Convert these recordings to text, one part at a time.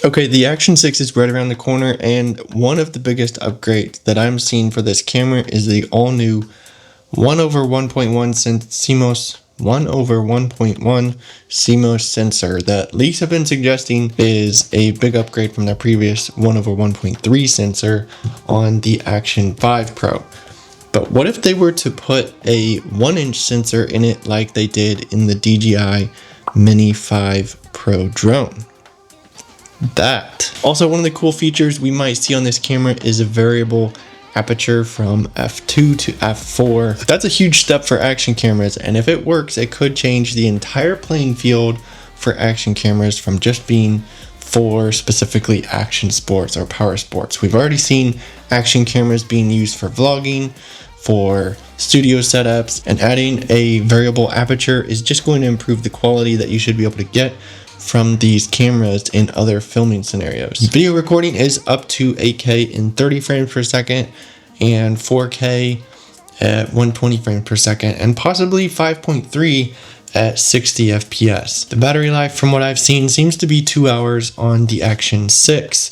Okay, the Action 6 is right around the corner, and one of the biggest upgrades that I'm seeing for this camera is the all-new 1/1.1 CMOS sensor that leaks have been suggesting is a big upgrade from their previous 1/1.3 sensor on the Action 5 Pro. But what if they were to put a 1-inch sensor in it like they did in the DJI Mini 5 Pro drone? That. Also, one of the cool features we might see on this camera is a variable aperture from f2 to f4. That's a huge step for action cameras, and if it works, it could change the entire playing field for action cameras from just being for specifically action sports or power sports. We've already seen action cameras being used for vlogging, for studio setups, and adding a variable aperture is just going to improve the quality that you should be able to get from these cameras in other filming scenarios. Video recording is up to 8K in 30 frames per second and 4K at 120 frames per second and possibly 5.3 at 60 FPS. The battery life from what I've seen seems to be 2 hours on the Action 6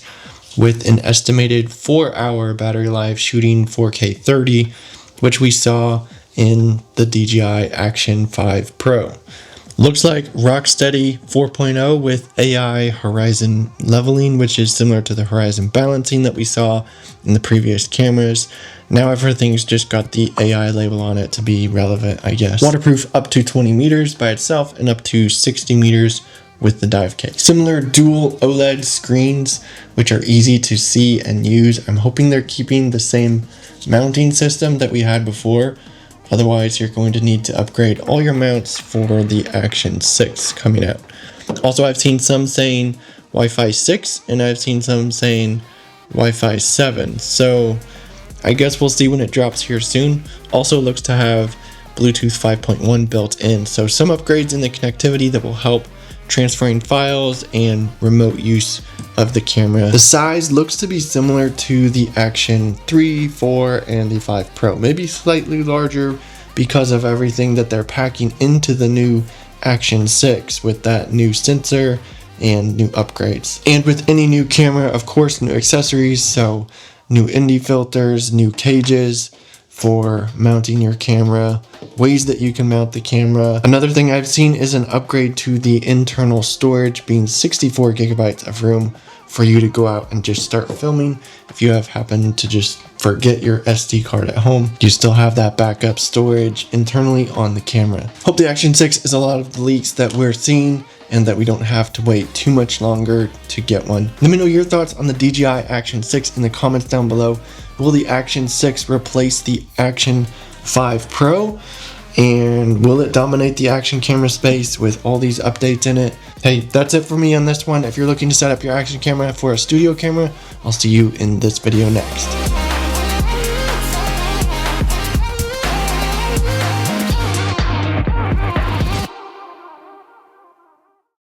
with an estimated 4-hour battery life shooting 4K 30, which we saw in the DJI Action 5 Pro. Looks like Rocksteady 4.0 with AI horizon leveling, which is similar to the horizon balancing that we saw in the previous cameras. Now everything's just got the AI label on it to be relevant, I guess. Waterproof up to 20 meters by itself and up to 60 meters with the dive case. Similar dual OLED screens, which are easy to see and use. I'm hoping they're keeping the same mounting system that we had before. Otherwise, you're going to need to upgrade all your mounts for the Action 6 coming out. Also, I've seen some saying Wi-Fi 6, and I've seen some saying Wi-Fi 7. So I guess we'll see when it drops here soon. Also looks to have Bluetooth 5.1 built in. So some upgrades in the connectivity that will help transferring files and remote use of the camera. The size looks to be similar to the Action 3, 4, and the 5 Pro. Maybe slightly larger because of everything that they're packing into the new Action 6 with that new sensor and new upgrades. And with any new camera, of course, new accessories, so new ND filters, new cages for mounting your camera, ways that you can mount the camera. Another thing I've seen is an upgrade to the internal storage being 64 gigabytes of room for you to go out and just start filming. If you have happened to just forget your SD card at home, you still have that backup storage internally on the camera. Hope the Action 6 is a lot of the leaks that we're seeing and that we don't have to wait too much longer to get one. Let me know your thoughts on the DJI Action 6 in the comments down below. Will the Action 6 replace the Action 5 Pro? And will it dominate the action camera space with all these updates in it? Hey, that's it for me on this one. If you're looking to set up your action camera for a studio camera, I'll see you in this video next.